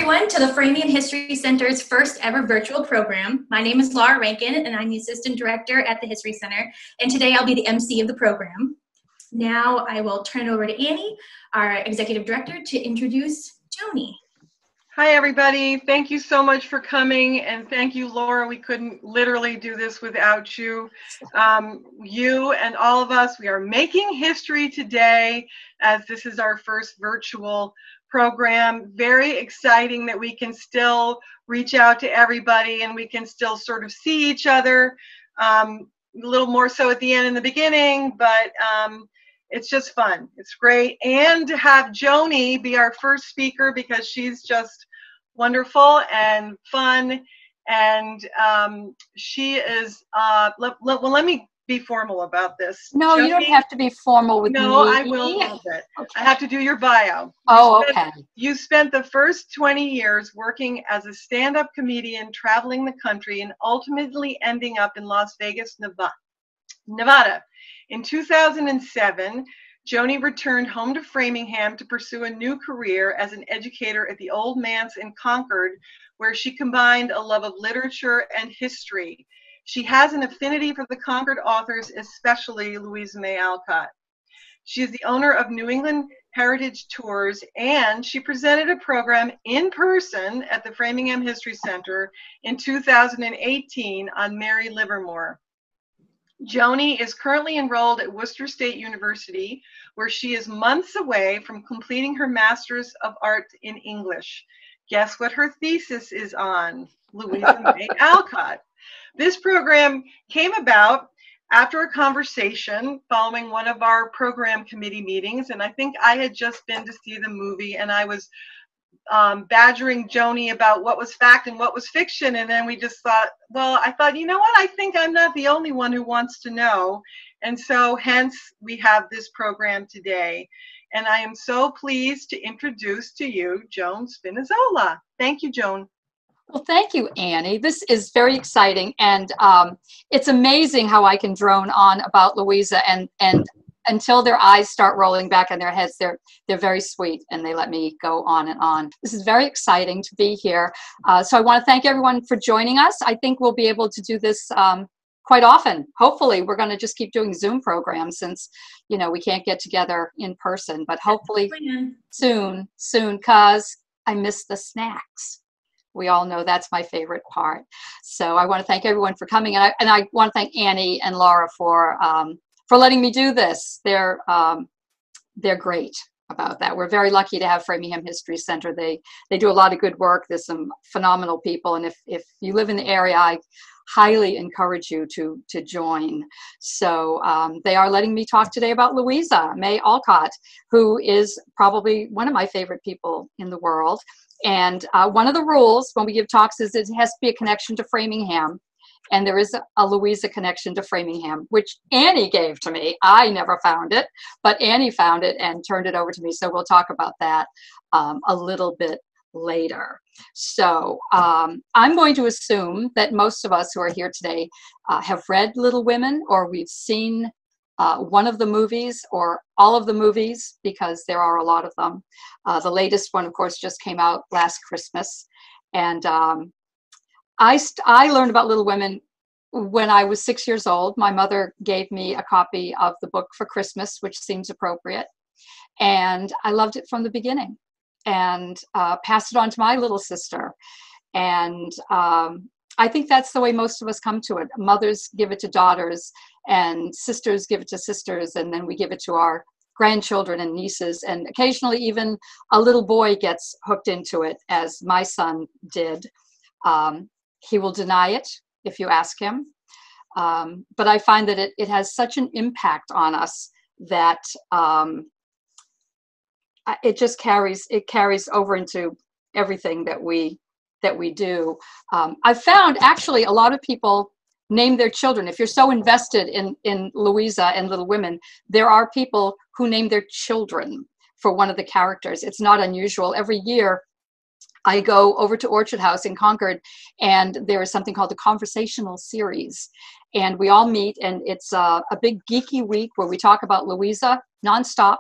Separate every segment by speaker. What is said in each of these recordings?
Speaker 1: everyone to the Framingham History Center's first ever virtual program. My name is Laura Rankin and I'm the Assistant Director at the History Center, and today I'll be the MC of the program. Now I will turn it over to Annie, our Executive Director, to introduce Joni.
Speaker 2: Hi everybody, thank you so much for coming, and thank you Laura. We couldn't literally do this without you. You and all of us, we are making history today as this is our first virtual program. Very exciting that we can still reach out to everybody and we can still sort of see each other, a little more so at the end and the beginning, but it's just fun. It's great. And to have Joni be our first speaker because she's just wonderful and fun. And she is, well, let me be formal about this.
Speaker 3: No, Joni, you don't have to be formal with me.
Speaker 2: No, I will a little bit. Okay. I have to do your bio.
Speaker 3: Okay.
Speaker 2: You spent the first 20 years working as a stand-up comedian, traveling the country, and ultimately ending up in Las Vegas, Nevada. In 2007, Joni returned home to Framingham to pursue a new career as an educator at the Old Manse in Concord, where she combined a love of literature and history. She has an affinity for the Concord authors, especially Louisa May Alcott. She is the owner of New England Heritage Tours, and she presented a program in person at the Framingham History Center in 2018 on Mary Livermore. Joni is currently enrolled at Worcester State University, where she is months away from completing her Master's of Arts in English. Guess what her thesis is on? Louisa May Alcott. This program came about after a conversation following one of our program committee meetings, and I think I had just been to see the movie, and I was badgering Joni about what was fact and what was fiction, and then we just thought, well, I thought, you know what, I think I'm not the only one who wants to know, and so hence we have this program today. And I am so pleased to introduce to you Joan Spinazola. Thank you, Joan.
Speaker 3: Well, thank you, Annie. This is very exciting, and it's amazing how I can drone on about Louisa, and until their eyes start rolling back in their heads, they're very sweet, and they let me go on and on. This is very exciting to be here. So I want to thank everyone for joining us. I think we'll be able to do this quite often. Hopefully, we're going to just keep doing Zoom programs since, you know, we can't get together in person, but hopefully soon, because I miss the snacks. We all know that's my favorite part. So I want to thank everyone for coming, and I want to thank Annie and Laura for letting me do this. They're great about that. We're very lucky to have Framingham History Center. They do a lot of good work. There's some phenomenal people, and if you live in the area, I highly encourage you to join. So they are letting me talk today about Louisa May Alcott, who is probably one of my favorite people in the world. And one of the rules when we give talks is it has to be a connection to Framingham. And there is a Louisa connection to Framingham, which Annie gave to me. I never found it, but Annie found it and turned it over to me. So we'll talk about that a little bit later. So I'm going to assume that most of us who are here today have read Little Women, or we've seen one of the movies or all of the movies, because there are a lot of them. The latest one, of course, just came out last Christmas. And I learned about Little Women when I was 6 years old. My mother gave me a copy of the book for Christmas, which seems appropriate. And I loved it from the beginning, and passed it on to my little sister. And I think that's the way most of us come to it. Mothers give it to daughters, and sisters give it to sisters, and then we give it to our grandchildren and nieces, and occasionally even a little boy gets hooked into it, as my son did. He will deny it if you ask him, but I find that it has such an impact on us that it just carries over into everything that we do. I've found actually a lot of people name their children. If you're so invested in Louisa and Little Women, there are people who name their children for one of the characters. It's not unusual. Every year I go over to Orchard House in Concord, and there is something called the Conversational Series. And we all meet, and it's a big geeky week where we talk about Louisa nonstop.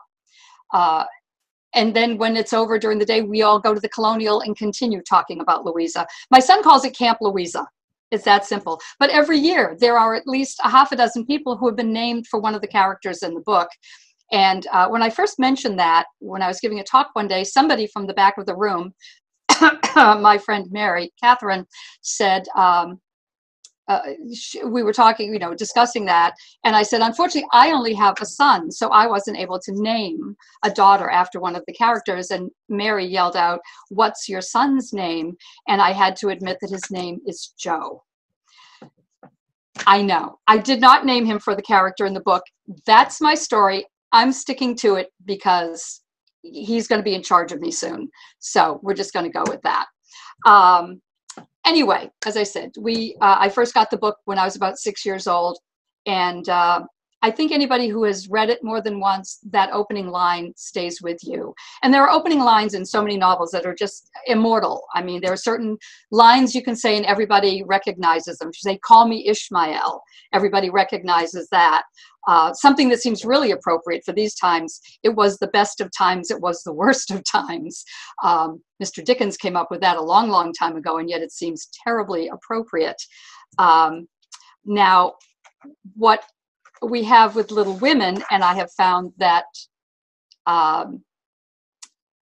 Speaker 3: And then when it's over during the day, we all go to the Colonial and continue talking about Louisa. My son calls it Camp Louisa. It's that simple. But every year, there are at least a half a dozen people who have been named for one of the characters in the book. And when I first mentioned that, when I was giving a talk one day, somebody from the back of the room, my friend Mary, Catherine, said, we were talking, you know, discussing that. And I said, unfortunately, I only have a son, so I wasn't able to name a daughter after one of the characters. And Mary yelled out, "What's your son's name?" And I had to admit that his name is Joe. I know. I did not name him for the character in the book. That's my story. I'm sticking to it because he's going to be in charge of me soon. So we're just going to go with that. Anyway, as I said, I first got the book when I was about 6 years old. And I think anybody who has read it more than once, that opening line stays with you. And there are opening lines in so many novels that are just immortal. I mean, there are certain lines you can say and everybody recognizes them. If you say, "Call me Ishmael," everybody recognizes that. Something that seems really appropriate for these times: "It was the best of times, it was the worst of times." Mr. Dickens came up with that a long, long time ago, and yet it seems terribly appropriate. Now, what we have with Little Women, and I have found that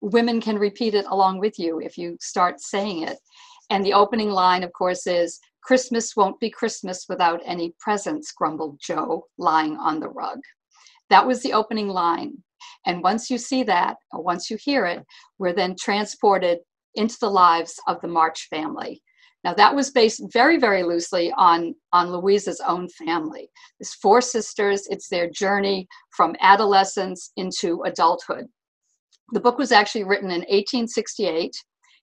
Speaker 3: women can repeat it along with you if you start saying it. And the opening line, of course, is, "Christmas won't be Christmas without any presents," grumbled Joe, lying on the rug. That was the opening line. And once you see that, or once you hear it, we're then transported into the lives of the March family. Now, that was based very, very loosely on Louisa's own family. There's 4 sisters. It's their journey from adolescence into adulthood. The book was actually written in 1868.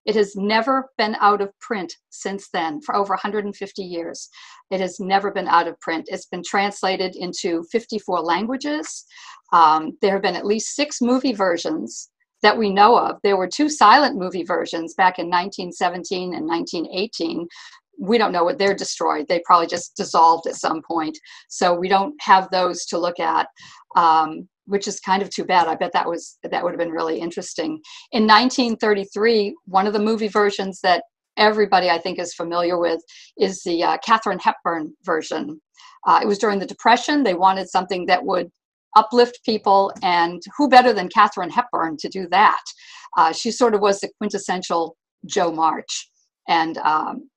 Speaker 3: It has never been out of print since then, for over 150 years. It has never been out of print. It's been translated into 54 languages. There have been at least 6 movie versions that we know of. There were 2 silent movie versions back in 1917 and 1918. We don't know what they're destroyed. They probably just dissolved at some point. So we don't have those to look at, which is kind of too bad. I bet that would have been really interesting. In 1933, one of the movie versions that everybody I think is familiar with is the Katharine Hepburn version. It was during the Depression. They wanted something that would uplift people, and who better than Katharine Hepburn to do that? She sort of was the quintessential Jo March, and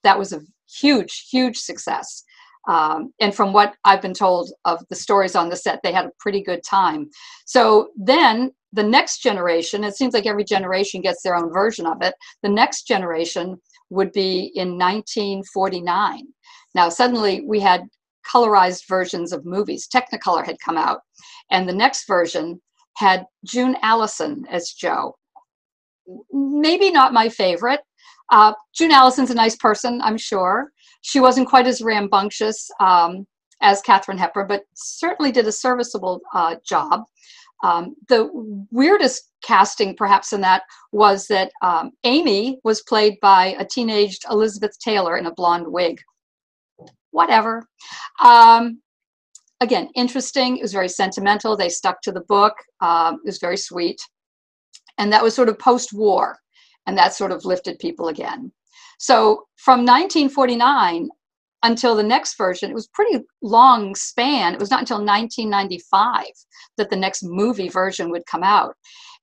Speaker 3: that was a huge, huge success. And from what I've been told of the stories on the set, they had a pretty good time. So then the next generation, it seems like every generation gets their own version of it. The next generation would be in 1949. Now, suddenly we had colorized versions of movies. Technicolor had come out. And the next version had June Allison as Jo. Maybe not my favorite. June Allison's a nice person, I'm sure. She wasn't quite as rambunctious as Katharine Hepburn, but certainly did a serviceable job. The weirdest casting, perhaps, in that was that Amy was played by a teenaged Elizabeth Taylor in a blonde wig. Whatever. Again, interesting. It was very sentimental. They stuck to the book. It was very sweet. And that was sort of post-war. And that sort of lifted people again. So from 1949 until the next version, it was a pretty long span. It was not until 1995 that the next movie version would come out.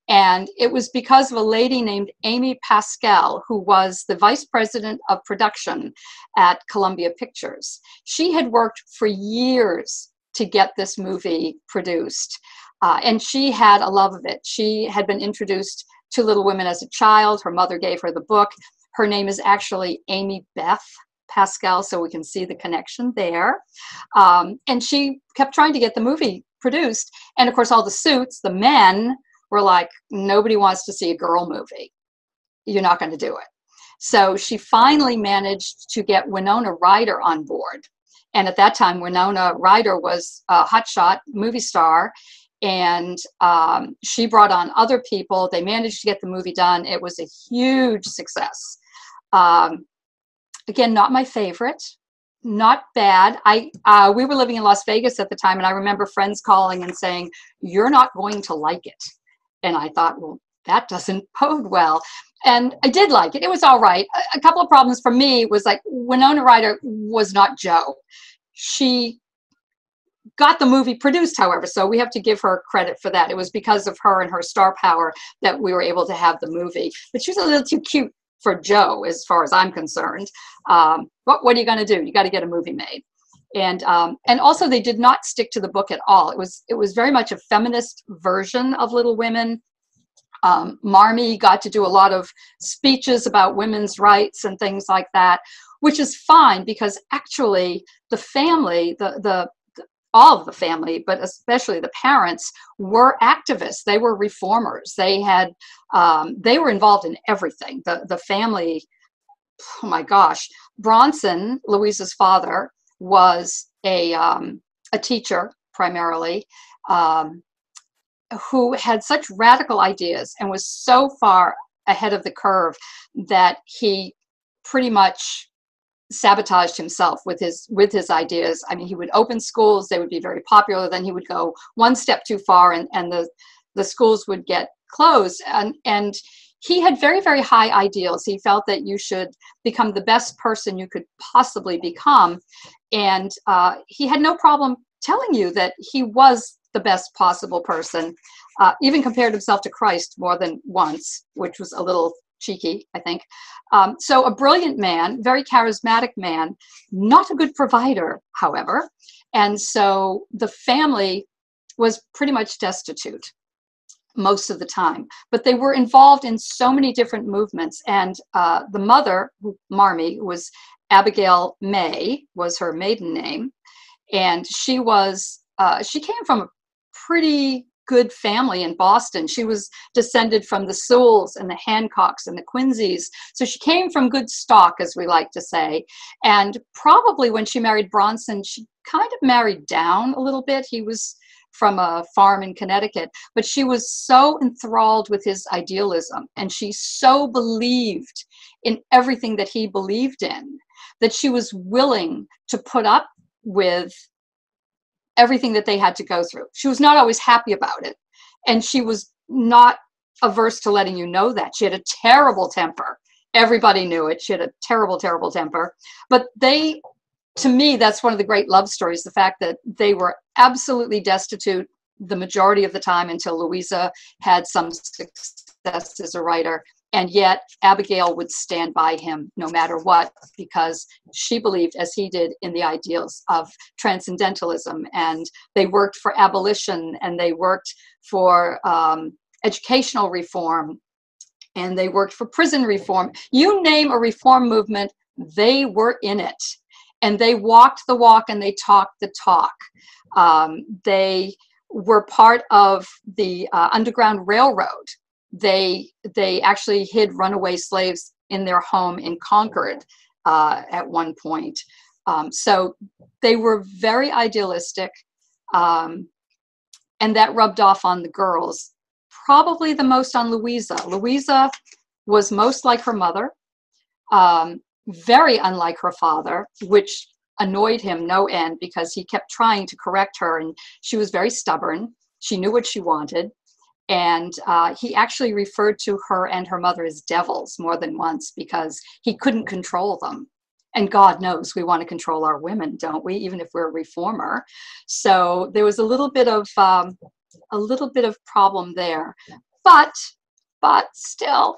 Speaker 3: And it was because of a lady named Amy Pascal, who was the vice president of production at Columbia Pictures. She had worked for years to get this movie produced. And she had a love of it. She had been introduced to Little Women as a child. Her mother gave her the book. Her name is actually Amy Beth Pascal, so we can see the connection there. And she kept trying to get the movie produced. And of course, all the suits, the men, were like, nobody wants to see a girl movie. You're not going to do it. So she finally managed to get Winona Ryder on board. And at that time, Winona Ryder was a hotshot movie star. And she brought on other people. They managed to get the movie done. It was a huge success. Again, not my favorite. Not bad. We were living in Las Vegas at the time, and I remember friends calling and saying, "You're not going to like it." And I thought, well, that doesn't bode well. And I did like it. It was all right. A couple of problems for me was like Winona Ryder was not Jo. She got the movie produced, however, so we have to give her credit for that. It was because of her and her star power that we were able to have the movie. But she was a little too cute for Jo, as far as I'm concerned. What are you going to do? You got to get a movie made. And also they did not stick to the book at all. It was very much a feminist version of Little Women. Marmee got to do a lot of speeches about women's rights and things like that, which is fine because actually the family, all of the family, but especially the parents, were activists. They were reformers. They were involved in everything. The family, oh my gosh. Bronson, Louisa's father, was a teacher primarily, who had such radical ideas and was so far ahead of the curve that he pretty much sabotaged himself with his ideas. I mean, he would open schools, they would be very popular, then he would go one step too far and the schools would get closed. And he had very, very high ideals. He felt that you should become the best person you could possibly become. And he had no problem telling you that he was the best possible person, even compared himself to Christ more than once, which was a little cheeky, I think. So a brilliant man, very charismatic man, not a good provider, however. And so the family was pretty much destitute most of the time, but they were involved in so many different movements. And the mother, Marmee, was Abigail May, was her maiden name. And she came from a pretty good family in Boston. She was descended from the Sewells and the Hancocks and the Quincy's. So she came from good stock, as we like to say. And probably when she married Bronson, she kind of married down a little bit. He was from a farm in Connecticut, but she was so enthralled with his idealism and she so believed in everything that he believed in that she was willing to put up with everything that they had to go through. She was not always happy about it. And she was not averse to letting you know that. She had a terrible temper. Everybody knew it. She had a terrible, terrible temper. But to me, that's one of the great love stories, the fact that they were absolutely destitute the majority of the time until Louisa had some success as a writer. And yet Abigail would stand by him no matter what, because she believed, as he did, in the ideals of transcendentalism. And they worked for abolition, and they worked for educational reform, and they worked for prison reform. You name a reform movement, they were in it. And they walked the walk and they talked the talk. They were part of the Underground Railroad. They actually hid runaway slaves in their home in Concord at one point. So they were very idealistic, and that rubbed off on the girls, probably the most on Louisa. Louisa was most like her mother, very unlike her father, which annoyed him no end because he kept trying to correct her, and she was very stubborn. She knew what she wanted. And he actually referred to her and her mother as devils more than once because he couldn't control them. And God knows we want to control our women, don't we? Even if we're a reformer. So there was a little bit of problem there. But still,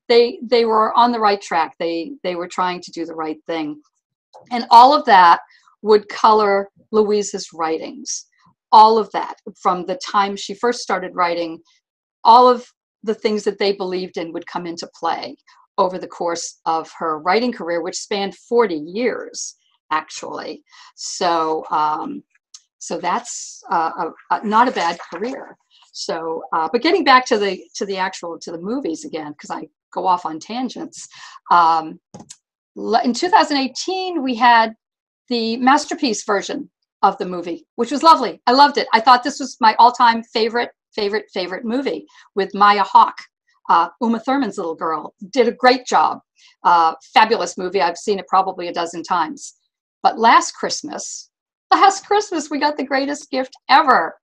Speaker 3: they were on the right track. They were trying to do the right thing. And all of that would color Louisa's writings. All of that, from the time she first started writing, all of the things that they believed in would come into play over the course of her writing career, which spanned 40 years, actually. So that's not a bad career. So, but getting back to the movies again, because I go off on tangents. In 2018, we had the Masterpiece version of the movie, which was lovely. I loved it. I thought this was my all-time favorite movie with Maya Hawke, Uma Thurman's little girl. Did a great job. Fabulous movie. I've seen it probably a dozen times. But last Christmas, we got the greatest gift ever.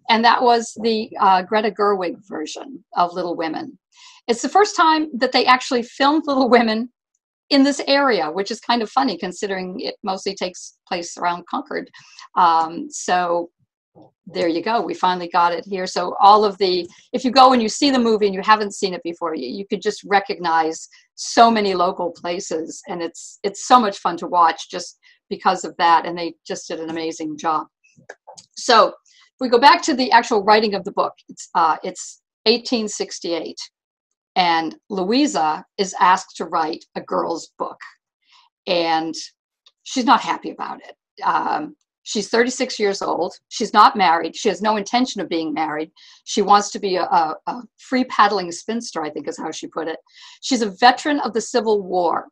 Speaker 3: and that was the Greta Gerwig version of Little Women. It's the first time that they actually filmed Little Women in this area, which is kind of funny considering it mostly takes place around Concord. So there you go. We finally got it here. So all of the, if you go and you see the movie and you haven't seen it before, you could just recognize so many local places, and it's so much fun to watch just because of that. And they just did an amazing job. So if we go back to the actual writing of the book, it's 1868. And Louisa is asked to write a girl's book, and she's not happy about it. She's 36 years old. She's not married. She has no intention of being married. She wants to be a free paddling spinster, I think is how she put it. She's a veteran of the Civil War.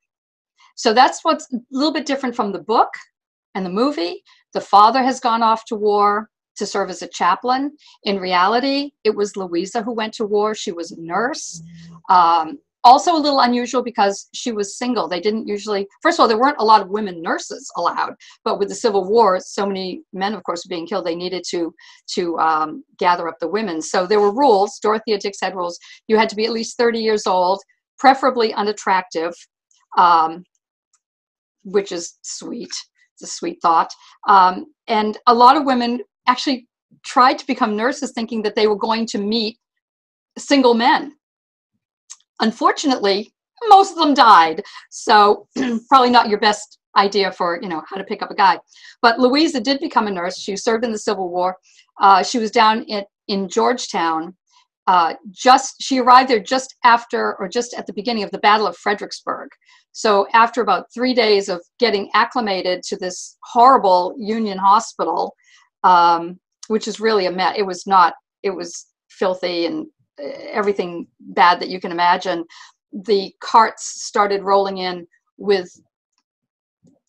Speaker 3: So that's what's a little bit different from the book and the movie. The father has gone off to war to serve as a chaplain. In reality, it was Louisa who went to war. She was a nurse. Also a little unusual because she was single. They didn't usually, first of all, there weren't a lot of women nurses allowed, but with the Civil War, so many men, of course, were being killed, they needed to gather up the women. So there were rules. Dorothea Dix had rules. You had to be at least 30 years old, preferably unattractive, which is sweet. It's a sweet thought. And a lot of women actually tried to become nurses thinking that they were going to meet single men. Unfortunately, most of them died. So probably not your best idea for, how to pick up a guy. But Louisa did become a nurse. She served in the Civil War. She was down in Georgetown. She arrived there just after, or just at the beginning of the Battle of Fredericksburg. So after about 3 days of getting acclimated to this horrible Union hospital, which is really a mess. It was filthy and everything bad that you can imagine. The carts started rolling in with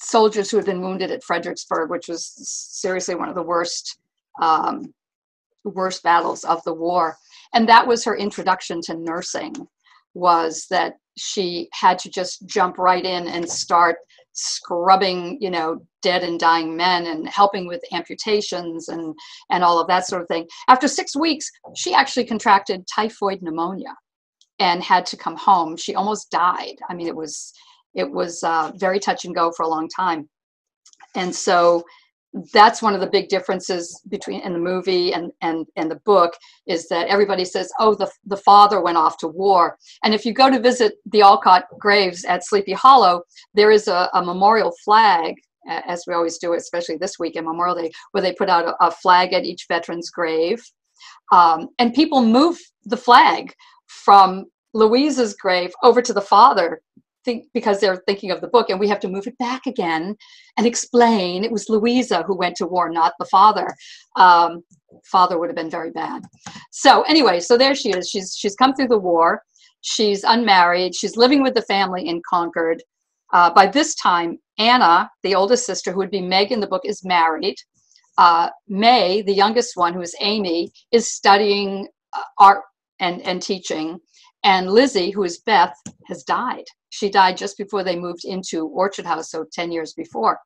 Speaker 3: soldiers who had been wounded at Fredericksburg, which was seriously one of the worst battles of the war. And that was her introduction to nursing, was that she had to just jump right in and start scrubbing, dead and dying men and helping with amputations and all of that sort of thing. After 6 weeks, she actually contracted typhoid pneumonia and had to come home. She almost died. I mean, it was very touch and go for a long time. And so that's one of the big differences between in the movie and the book, is that everybody says, oh, the father went off to war. And if you go to visit the Alcott graves at Sleepy Hollow, there is a memorial flag, as we always do, especially this week in Memorial Day, where they put out a flag at each veteran's grave. And people move the flag from Louisa's grave over to the father, because they're thinking of the book, and we have to move it back again and explain it was Louisa who went to war, not the father. Father would have been very bad. So anyway, so there she is. She's come through the war. She's unmarried. She's living with the family in Concord. By this time, Anna, the oldest sister, who would be Meg in the book, is married. May, the youngest one, who is Amy, is studying art and teaching. And Lizzie, who is Beth, has died. She died just before they moved into Orchard House, so 10 years before.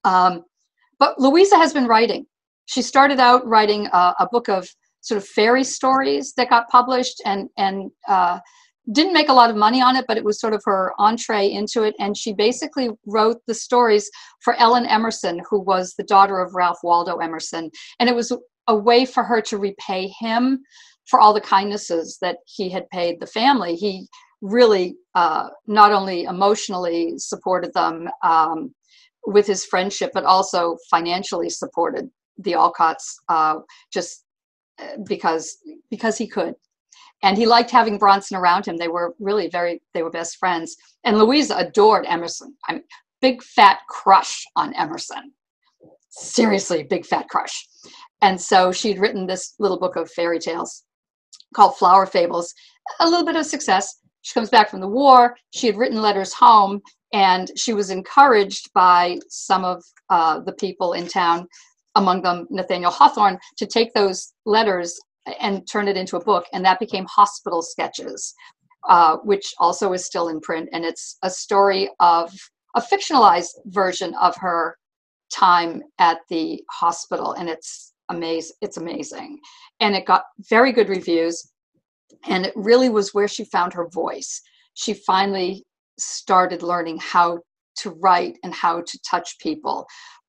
Speaker 3: But Louisa has been writing. She started out writing a book of sort of fairy stories that got published and didn't make a lot of money on it, but it was sort of her entree into it. And she basically wrote the stories for Ellen Emerson, who was the daughter of Ralph Waldo Emerson. And it was a way for her to repay him for all the kindnesses that he had paid the family. He really not only emotionally supported them with his friendship, but also financially supported the Alcotts just because he could. And he liked having Bronson around him. They were really they were best friends. And Louisa adored Emerson. I mean, big fat crush on Emerson. Seriously, big fat crush. And so she'd written this little book of fairy tales called Flower Fables. A little bit of success. She comes back from the war. She had written letters home, and she was encouraged by some of the people in town, among them Nathaniel Hawthorne, to take those letters and turn it into a book. And that became Hospital Sketches, which also is still in print. And it's a story of a fictionalized version of her time at the hospital. And it's amazing. It's amazing. And it got very good reviews. And it really was where she found her voice. She finally started learning how to write and how to touch people.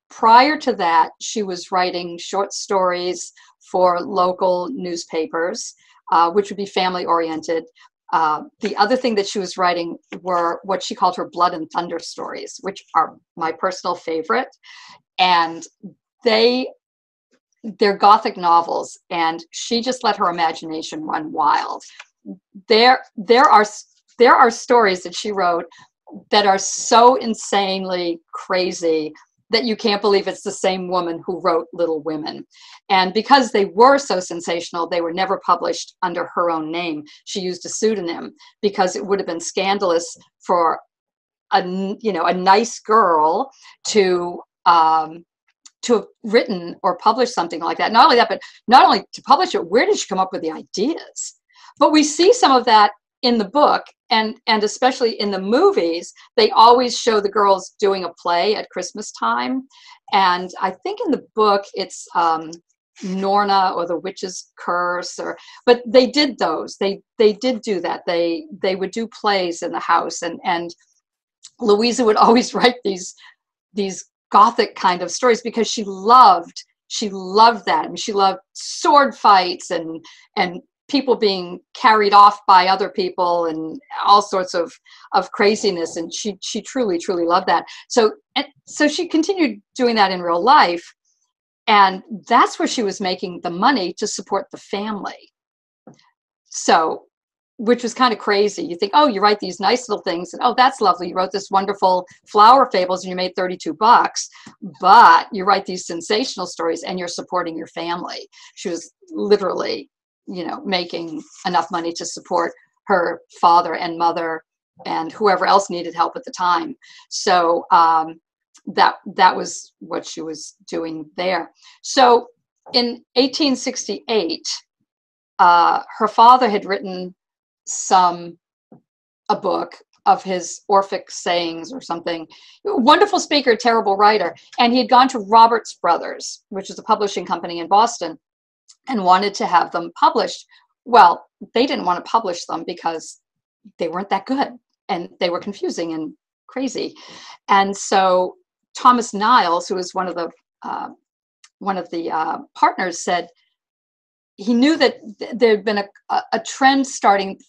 Speaker 3: Prior to that, she was writing short stories for local newspapers, which would be family oriented. The other thing that she was writing were what she called her blood and thunder stories, which are my personal favorite. And they're Gothic novels, and she just let her imagination run wild. There are stories that she wrote that are so insanely crazy that you can't believe it's the same woman who wrote Little Women. And because they were so sensational, they were never published under her own name. She used a pseudonym because it would have been scandalous for a nice girl to have written or published something like that. Not only that, but not only to publish it, where did she come up with the ideas? But we see some of that in the book, and especially in the movies. They always show the girls doing a play at Christmas time. And I think in the book it's Norna or the Witch's Curse, but they did those. They did do that. They would do plays in the house, and Louisa would always write these Gothic kind of stories because she loved that. I mean, she loved sword fights and people being carried off by other people and all sorts of craziness. And she truly, truly loved that. So she continued doing that in real life. And that's where she was making the money to support the family. So, which was kind of crazy. You think, oh, you write these nice little things, and oh, that's lovely. You wrote this wonderful flower fables and you made $32, but you write these sensational stories and you're supporting your family. She was literally, making enough money to support her father and mother and whoever else needed help at the time. So that was what she was doing there. So in 1868, her father had written a book of his Orphic sayings or something. Wonderful speaker, terrible writer. And he had gone to Roberts Brothers, which is a publishing company in Boston, and wanted to have them published. Well, they didn't want to publish them because they weren't that good and they were confusing and crazy. And so Thomas Niles, who was one of the partners, said he knew that there had been a trend starting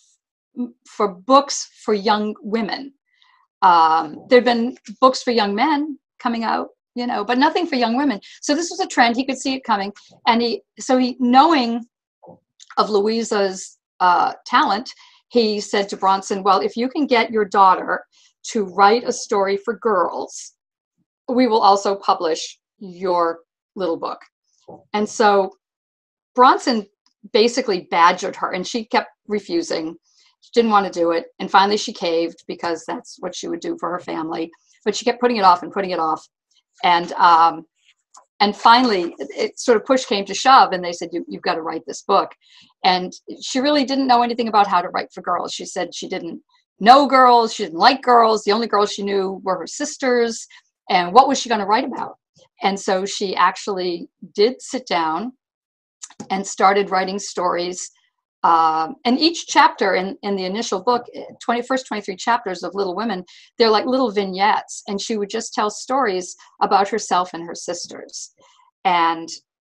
Speaker 3: for books for young women. There'd been books for young men coming out, but nothing for young women. So this was a trend. He could see it coming. And he, knowing of Louisa's talent, he said to Bronson, well, if you can get your daughter to write a story for girls, we will also publish your little book. And so Bronson basically badgered her, and she kept refusing. She didn't want to do it. And finally she caved because that's what she would do for her family. But she kept putting it off and putting it off. And finally, it sort of push came to shove, and they said, you've got to write this book. And she really didn't know anything about how to write for girls. She said she didn't know girls. She didn't like girls. The only girls she knew were her sisters. And what was she going to write about? And so she actually did sit down and started writing stories. And each chapter in the initial book, first 23 chapters of Little Women, they're like little vignettes. And she would just tell stories about herself and her sisters. And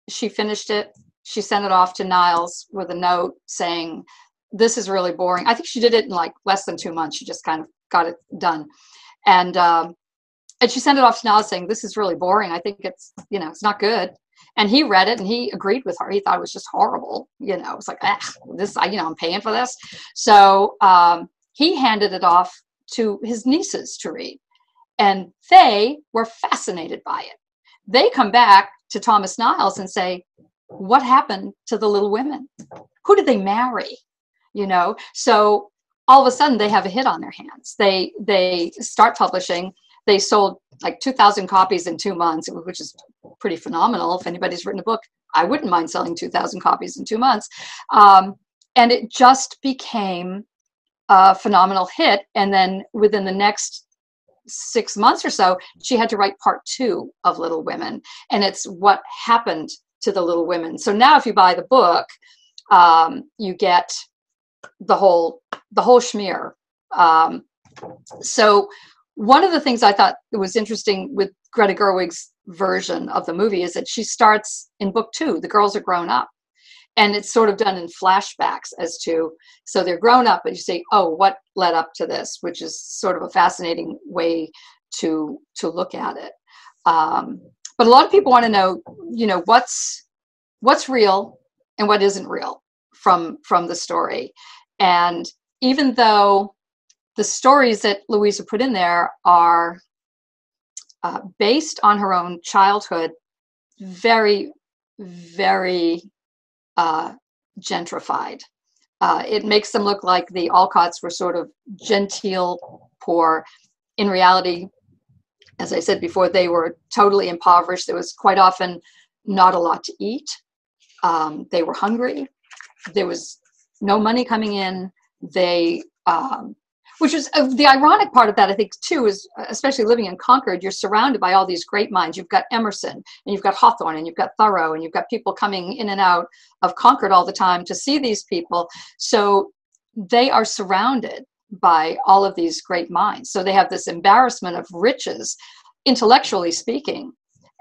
Speaker 3: she finished it. She sent it off to Niles with a note saying, this is really boring. I think she did it in like less than 2 months. She just kind of got it done. And she sent it off to Niles saying, this is really boring. I think it's, it's not good. And he read it and he agreed with her. He thought it was just horrible. It's like, this, I'm paying for this. So he handed it off to his nieces to read. And they were fascinated by it. They come back to Thomas Niles and say, what happened to the Little Women? Who did they marry? So all of a sudden they have a hit on their hands. They start publishing. They sold like 2,000 copies in 2 months, which is pretty phenomenal. If anybody's written a book, I wouldn't mind selling 2,000 copies in 2 months. And it just became a phenomenal hit. And then within the next 6 months or so, she had to write part 2 of Little Women. And it's what happened to the Little Women. So now if you buy the book, you get the whole schmear. So one of the things I thought was interesting with Greta Gerwig's version of the movie is that she starts in book 2, the girls are grown up. And it's sort of done in flashbacks as to, so they're grown up, but you say, oh, what led up to this, which is sort of a fascinating way to look at it. But a lot of people want to know, you know, what's real and what isn't real from the story. And even though the stories that Louisa put in there are based on her own childhood, very, very gentrified. It makes them look like the Alcotts were sort of genteel poor. In reality, as I said before, they were totally impoverished. There was quite often not a lot to eat. They were hungry. There was no money coming in. They, which is the ironic part of that, I think, too, is especially living in Concord, you're surrounded by all these great minds. You've got Emerson, and you've got Hawthorne, and you've got Thoreau, and you've got people coming in and out of Concord all the time to see these people. So they are surrounded by all of these great minds. So they have this embarrassment of riches, intellectually speaking.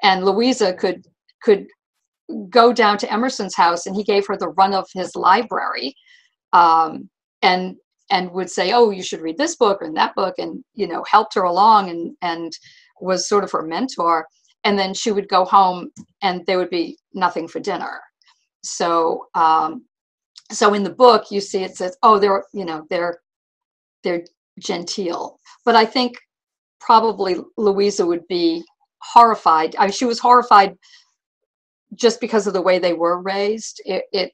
Speaker 3: And Louisa could go down to Emerson's house, and he gave her the run of his library, and would say, oh, you should read this book and that book, and, you know, helped her along and was sort of her mentor. And then she would go home and there would be nothing for dinner. So, so in the book, you see it says, oh, they're genteel. But I think probably Louisa would be horrified. I mean, she was horrified just because of the way they were raised. It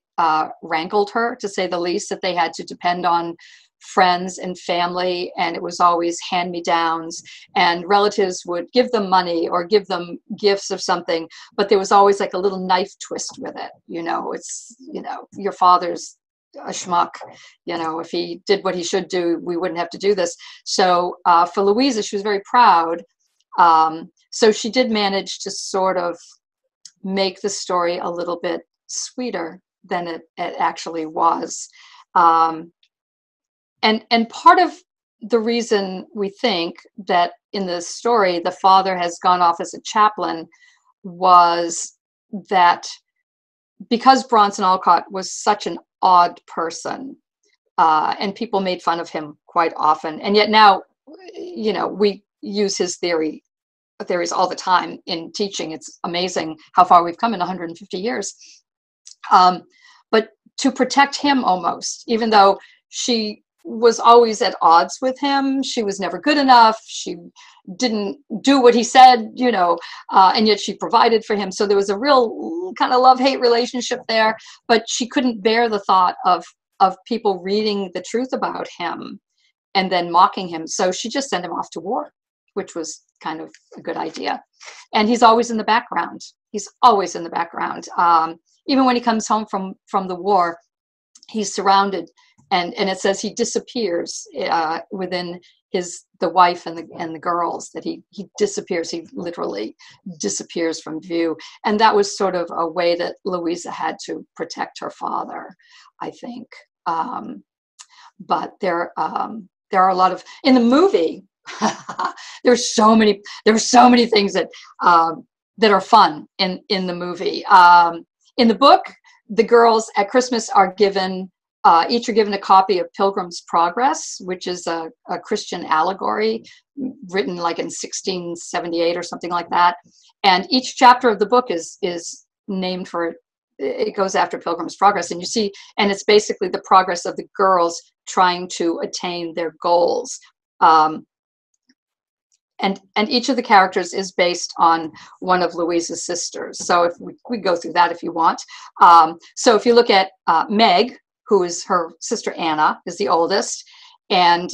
Speaker 3: rankled her, to say the least, that they had to depend on friends and family, and it was always hand-me-downs, and relatives would give them money or give them gifts of something, but there was always like a little knife twist with it. You know, it's, you know, your father's a schmuck. You know, if he did what he should do, we wouldn't have to do this. So for Louisa, she was very proud. So she did manage to sort of make the story a little bit sweeter than it actually was. And part of the reason we think that in the story the father has gone off as a chaplain was that because Bronson Alcott was such an odd person, and people made fun of him quite often, and yet now, you know, we use his theories all the time in teaching. It's amazing how far we've come in 150 years. But to protect him almost, even though she was always at odds with him, she was never good enough, she didn't do what he said, you know, and yet she provided for him. So there was a real kind of love-hate relationship there, but she couldn't bear the thought of people reading the truth about him and then mocking him. So she just sent him off to war, which was kind of a good idea. And he's always in the background. He's always in the background. Even when he comes home from the war, he's surrounded, and it says he disappears within the wife and the girls, that he disappears. He literally disappears from view. And that was sort of a way that Louisa had to protect her father, I think. But there are a lot of, in the movie, there were so many things that are fun in the movie. In the book, the girls at Christmas are given, each are given a copy of Pilgrim's Progress, which is a Christian allegory written like in 1678 or something like that. And each chapter of the book is named for, it goes after Pilgrim's Progress. And you see, and it's basically the progress of the girls trying to attain their goals. And each of the characters is based on one of Louisa's sisters. So if we go through that if you want. So if you look at Meg, who is her sister Anna, is the oldest, and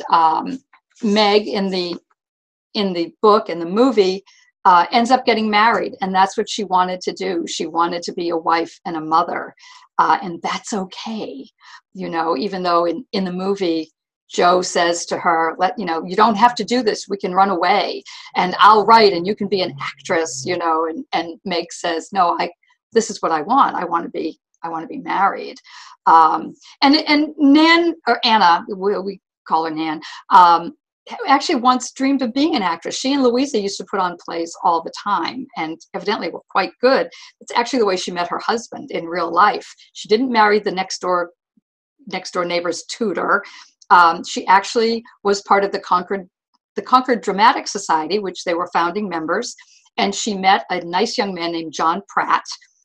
Speaker 3: Meg in the book, in the movie, ends up getting married, and that's what she wanted to do. She wanted to be a wife and a mother, and that's okay, you know. Even though in the movie, Joe says to her, you don't have to do this. We can run away and I'll write and you can be an actress, you know, and Meg says, no, this is what I want. I want to be married. And Nan, or Anna, we call her Nan, actually once dreamed of being an actress. She and Louisa used to put on plays all the time, and evidently were quite good. It's actually the way she met her husband in real life. She didn't marry the next door neighbor's tutor. She actually was part of the Concord Dramatic Society, which they were founding members, and she met a nice young man named John Pratt,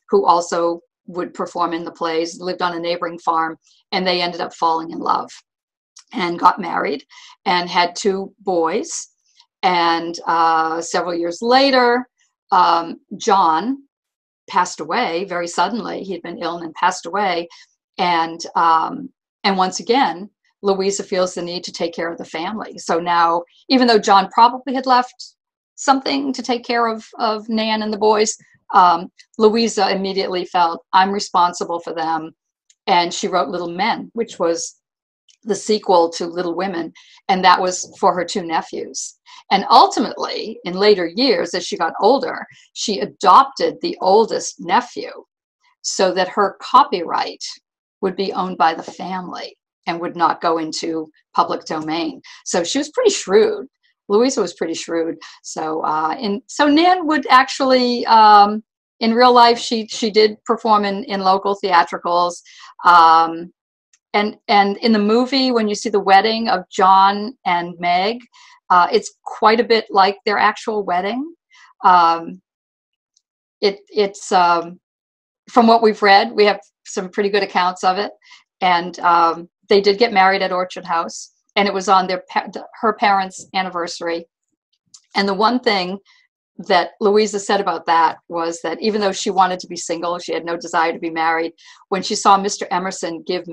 Speaker 3: who also would perform in the plays, lived on a neighboring farm, and they ended up falling in love and got married and had 2 boys. And several years later, John passed away very suddenly. He had been ill and passed away. And once again, Louisa feels the need to take care of the family. So now, even though John probably had left something to take care of Nan and the boys, Louisa immediately felt, I'm responsible for them. And she wrote Little Men, which was the sequel to Little Women, and that was for her 2 nephews. And ultimately, in later years, as she got older, she adopted the oldest nephew so that her copyright would be owned by the family and would not go into public domain. So she was pretty shrewd. Louisa was pretty shrewd. So so Nan would actually, in real life, she did perform in local theatricals. And in the movie, when you see the wedding of John and Meg, it's quite a bit like their actual wedding. It's from what we've read, we have some pretty good accounts of it. And they did get married at Orchard House, and it was on her parents' anniversary. And the one thing that Louisa said about that was that even though she wanted to be single, she had no desire to be married. When she saw Mr. Emerson give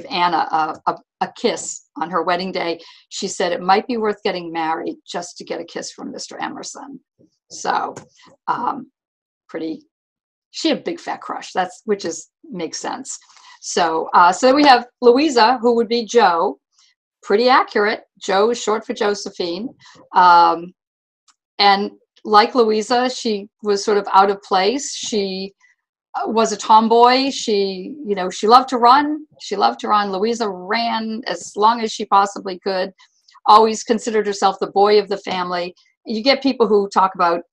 Speaker 3: Anna a kiss on her wedding day, she said it might be worth getting married just to get a kiss from Mr. Emerson. So she had a big fat crush. Which makes sense. So we have Louisa, who would be Jo. Pretty accurate. Jo is short for Josephine. And like Louisa, she was sort of out of place. She was a tomboy. She loved to run. Louisa ran as long as she possibly could, always considered herself the boy of the family. You get people who talk about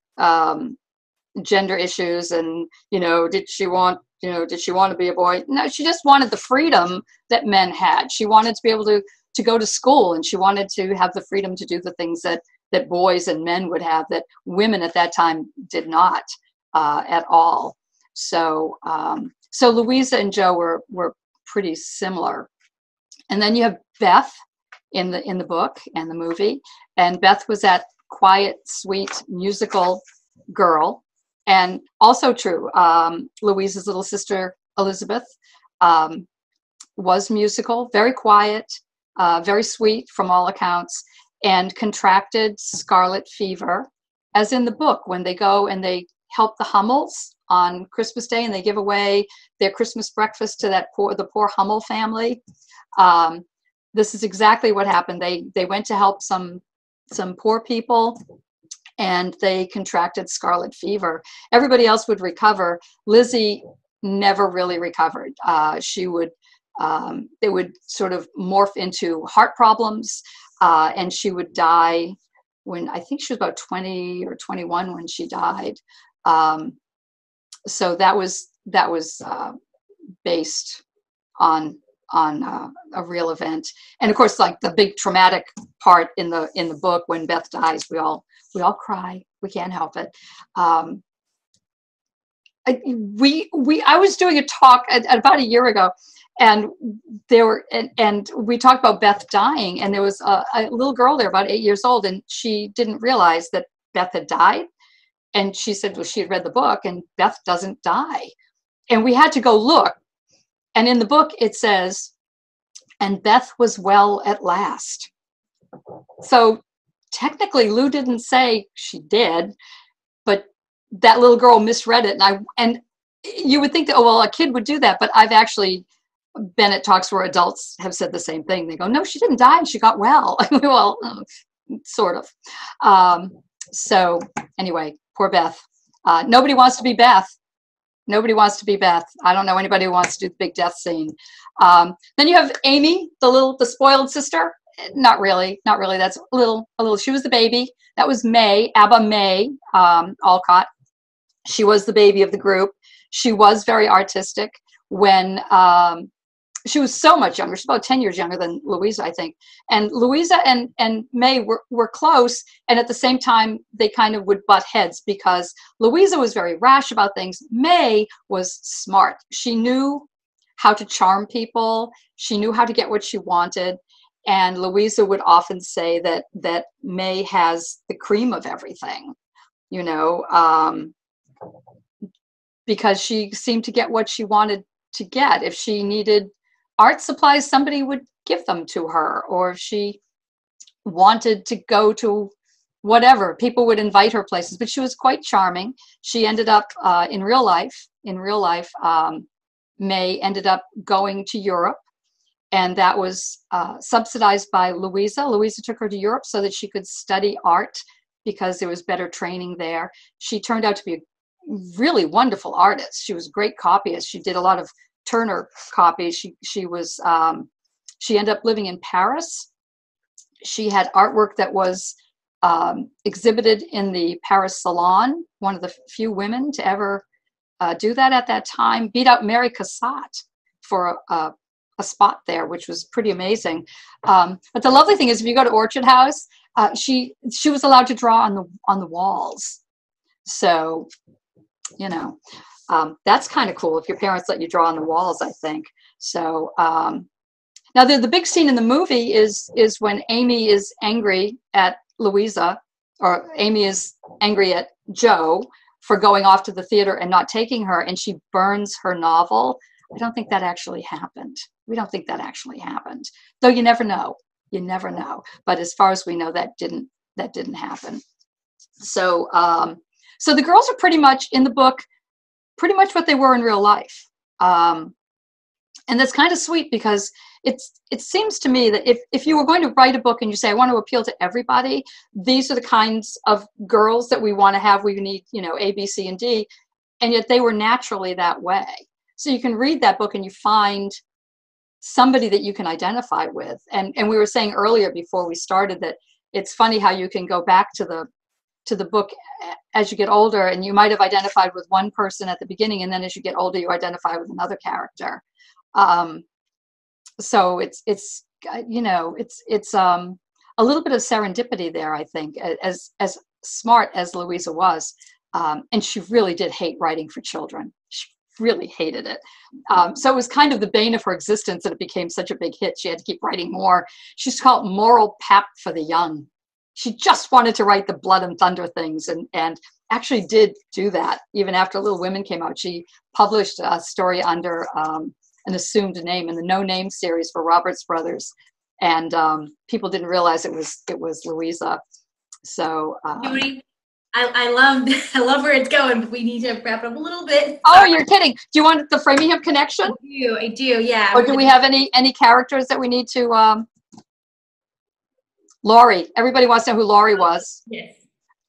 Speaker 3: gender issues and, did she want to be a boy? No, she just wanted the freedom that men had. She wanted to be able to go to school, and she wanted to have the freedom to do the things that boys and men would have that women at that time did not at all. So Louisa and Jo were pretty similar. And then you have Beth in the book and the movie. And Beth was that quiet, sweet, musical girl. And also true, Louisa's little sister, Elizabeth, was musical, very quiet, very sweet from all accounts, and contracted scarlet fever, as in the book, when they go and they help the Hummels on Christmas Day and they give away their Christmas breakfast to the poor Hummel family. This is exactly what happened. They went to help some poor people, and they contracted scarlet fever. Everybody else would recover. Lizzie never really recovered. It would sort of morph into heart problems, and she would die when I think she was about 20 or 21 when she died. So that was based on a real event. And of course, like the big traumatic part in the book, when Beth dies, we all cry. We can't help it. I was doing a talk about a year ago, and we talked about Beth dying, and there was a little girl there about 8 years old, and she didn't realize that Beth had died. And she said, well, she had read the book, and Beth doesn't die. And we had to go look. And in the book, it says, and Beth was well at last. So technically, Lou didn't say she did, but that little girl misread it. And you would think that, oh, well, a kid would do that. But I've actually been at talks where adults have said the same thing. They go, no, she didn't die. She got well. Well, sort of. So anyway, poor Beth. Nobody wants to be Beth. Nobody wants to be Beth. I don't know anybody who wants to do the big death scene. Then you have Amy, the spoiled sister. Not really. That's a little. She was the baby. That was May, Abba May Alcott. She was the baby of the group. She was very artistic when she was so much younger. She's about 10 years younger than Louisa, I think. And Louisa and May were close, and at the same time, they kind of would butt heads because Louisa was very rash about things. May was smart. She knew how to charm people. She knew how to get what she wanted. And Louisa would often say that May has the cream of everything, you know, because she seemed to get what she wanted to get. If she needed art supplies, somebody would give them to her, or if she wanted to go to whatever, people would invite her places. But she was quite charming. She ended up in real life, May ended up going to Europe, and that was subsidized by Louisa. Louisa took her to Europe so that she could study art because there was better training there. She turned out to be a really wonderful artist. She was a great copyist. She did a lot of Turner copies. She ended up living in Paris. She had artwork that was exhibited in the Paris Salon, one of the few women to ever do that at that time. Beat out Mary Cassatt for a spot there, which was pretty amazing. But the lovely thing is, if you go to Orchard House, she was allowed to draw on the walls. So, you know, that's kind of cool if your parents let you draw on the walls, I think. So now the big scene in the movie is when Amy is angry at Louisa, or Amy is angry at Joe for going off to the theater and not taking her, and she burns her novel. I don't think that actually happened. We don't think that actually happened, though you never know. You never know. But as far as we know, that didn't happen. So so the girls are pretty much in the book, pretty much what they were in real life. And that's kind of sweet because it seems to me that if you were going to write a book and you say, I want to appeal to everybody, these are the kinds of girls that we want to have. We need, you know, A, B, C, and D. And yet they were naturally that way. So you can read that book and you find somebody that you can identify with. And we were saying earlier before we started that it's funny how you can go back to the book as you get older, and you might have identified with one person at the beginning, and then as you get older, you identify with another character. So it's you know, it's a little bit of serendipity there, I think, as smart as Louisa was. And she really did hate writing for children. She really hated it. So it was kind of the bane of her existence that it became such a big hit. She had to keep writing more. She's called moral pap for the young. She just wanted to write the blood and thunder things, and actually did do that. Even after Little Women came out, she published a story under an assumed name in the No Name series for Roberts Brothers, and people didn't realize it was Louisa. So
Speaker 1: Judy, I love where it's going, but we need to wrap it up a little bit.
Speaker 3: Oh, you're kidding. Do you want the Framingham Connection?
Speaker 1: I do, yeah.
Speaker 3: Or do we have any characters that we need to Laurie. Everybody wants to know who Laurie was.
Speaker 1: Yes.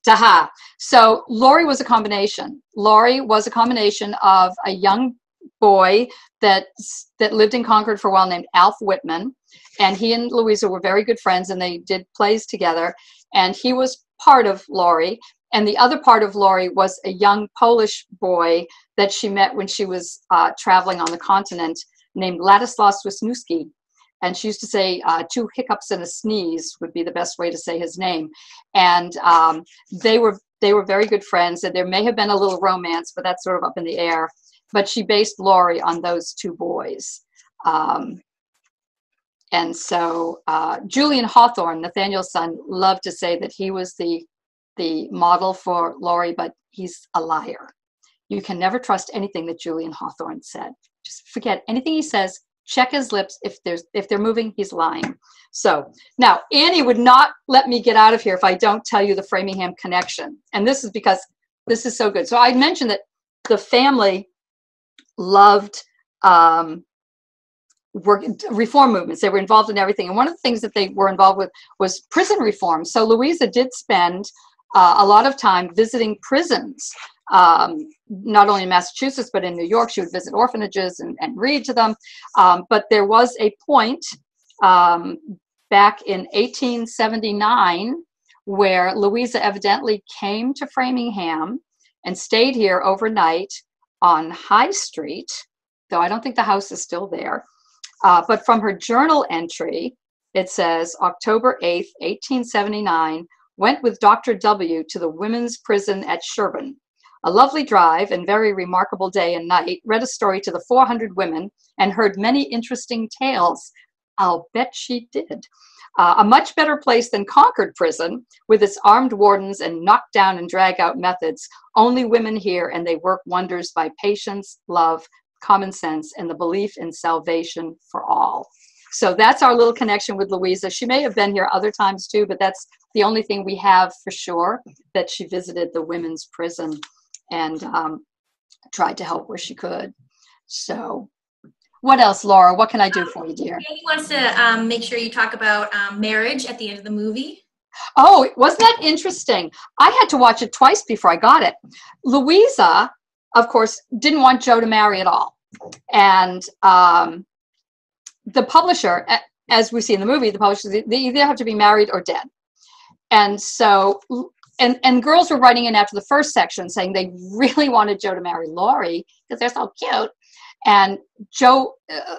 Speaker 3: Taha. So Laurie was a combination. Laurie was a combination of a young boy that lived in Concord for a while named Alf Whitman, and he and Louisa were very good friends, and they did plays together, and he was part of Laurie. And the other part of Laurie was a young Polish boy that she met when she was traveling on the continent, named Ladislas Wisniewski. And she used to say 2 hiccups and a sneeze would be the best way to say his name. And they were very good friends, and there may have been a little romance, but that's sort of up in the air. But she based Laurie on those 2 boys. And so Julian Hawthorne, Nathaniel's son, loved to say that he was the model for Laurie, but he's a liar. You can never trust anything that Julian Hawthorne said. Just forget anything he says. Check his lips. If they're moving, he's lying. So now Annie would not let me get out of here if I don't tell you the Framingham Connection. And this is because this is so good. So I mentioned that the family loved reform movements. They were involved in everything. And one of the things that they were involved with was prison reform. So Louisa did spend a lot of time visiting prisons not only in Massachusetts, but in New York. She would visit orphanages and read to them. But there was a point back in 1879 where Louisa evidently came to Framingham and stayed here overnight on High Street, though I don't think the house is still there. But from her journal entry, it says, October 8th, 1879, went with Dr. W. to the women's prison at Sherborne. A lovely drive and very remarkable day and night, read a story to the 400 women, and heard many interesting tales. I'll bet she did. A much better place than Concord prison, with its armed wardens and knock-down and drag-out methods. Only women here, and they work wonders by patience, love, common sense, and the belief in salvation for all. So that's our little connection with Louisa. She may have been here other times too, but that's the only thing we have for sure, that she visited the women's prison and tried to help where she could. So what else, Laura? What can I do for you, dear?
Speaker 1: He wants to make sure you talk about marriage at the end of the movie.
Speaker 3: Oh, wasn't that interesting? I had to watch it twice before I got it. Louisa, of course, didn't want Joe to marry at all. And the publisher, as we see in the movie, the publisher, they either have to be married or dead. And so, and girls were writing in after the first section saying they really wanted Joe to marry Laurie because they're so cute. And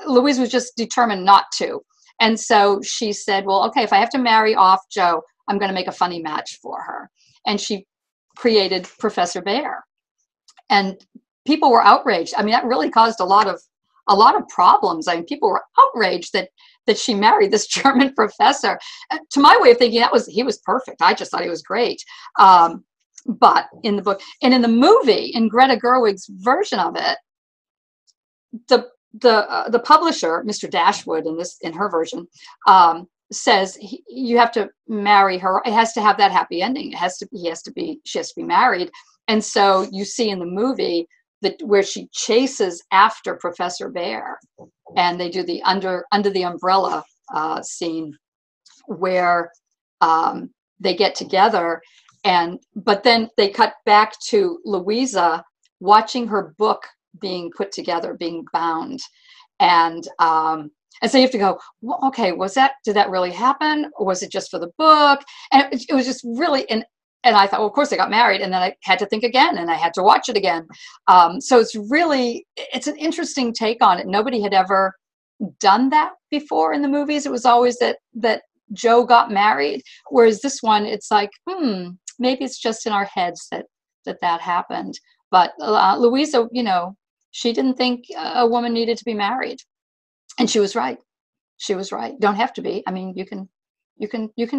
Speaker 3: Louise was just determined not to. And so she said, well, okay, if I have to marry off Joe, I'm going to make a funny match for her. And she created Professor Bear. And people were outraged. I mean, that really caused a lot of problems. I mean, people were outraged that she married this German professor. To my way of thinking, he was perfect. I just thought he was great. But in the book and in the movie, in Greta Gerwig's version of it, the publisher, Mr. Dashwood, in her version, says you have to marry her. It has to have that happy ending. She has to be married. And so you see in the movie where she chases after Professor Bear, and they do the under the umbrella scene where they get together, but then they cut back to Louisa watching her book being put together, being bound, and so you have to go, well, okay, did that really happen, or was it just for the book? And it was just really and I thought, well, of course they got married, and then I had to think again, and I had to watch it again. So it's an interesting take on it. Nobody had ever done that before in the movies. It was always that Joe got married, whereas this one, it's like, maybe it's just in our heads that happened. But Louisa, she didn't think a woman needed to be married, and she was right. She was right. Don't have to be. I mean, you can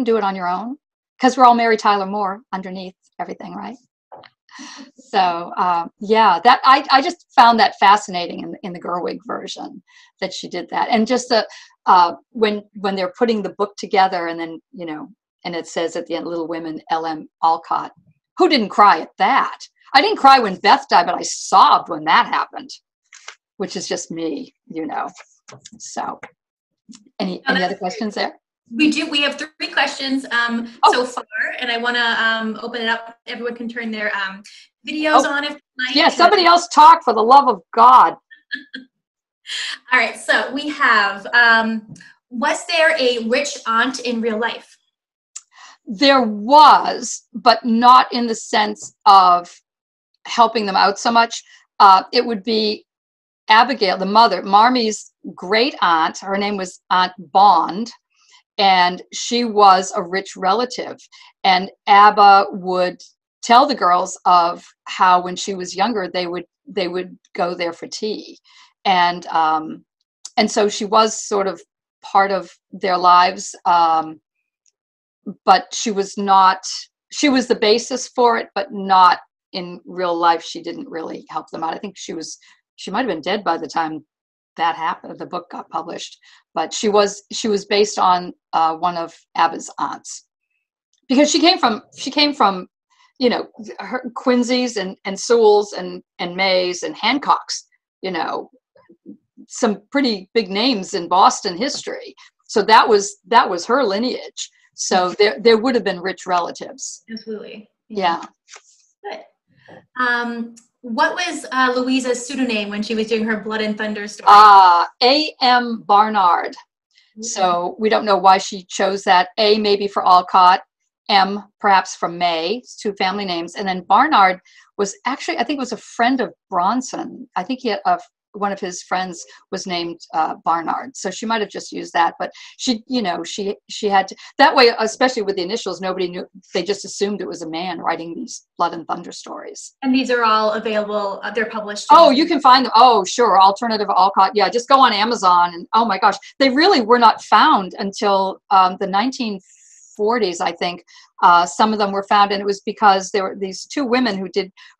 Speaker 3: do it on your own. Because we're all Mary Tyler Moore underneath everything, right? So yeah, that I just found that fascinating in the Gerwig version that she did that, and just when they're putting the book together, and then and it says at the end, "Little Women, L.M. Alcott." Who didn't cry at that? I didn't cry when Beth died, but I sobbed when that happened, which is just me, So, any other questions there?
Speaker 1: We do. We have 3 questions so far, and I want to open it up. Everyone can turn their videos on if they like.
Speaker 3: Yeah, somebody else talk, for the love of God.
Speaker 1: All right, so we have, was there a rich aunt in real life?
Speaker 3: There was, but not in the sense of helping them out so much. It would be Abigail, the mother, Marmie's great aunt. Her name was Aunt Bond. And she was a rich relative, and Abba would tell the girls of how when she was younger they would go there for tea, and so she was sort of part of their lives, but she was the basis for it, but not in real life. She didn't really help them out. I think she might have been dead by the time that happened, the book got published, but she was based on one of Abba's aunts, because she came from her Quincy's and Sewell's and Mays and Hancocks, some pretty big names in Boston history. So that was her lineage. So there would have been rich relatives.
Speaker 1: Absolutely.
Speaker 3: Yeah.
Speaker 1: Good. What was Louisa's pseudonym when she was doing her Blood and Thunder story?
Speaker 3: A.M. Barnard. So we don't know why she chose that. A, maybe for Alcott. M, perhaps from May. It's two family names. And then Barnard was actually, I think it was a friend of Bronson. I think he had one of his friends was named Barnard. So she might have just used that. But she, you know, she had to, that way, especially with the initials, nobody knew. They just assumed it was a man writing these Blood and Thunder stories.
Speaker 1: And these are all available. They're published.
Speaker 3: Oh, you can find them. Oh, sure. Alternative Alcott. Yeah, just go on Amazon. And oh my gosh, they really were not found until the 1940s, I think. Some of them were found, and it was because there were these two women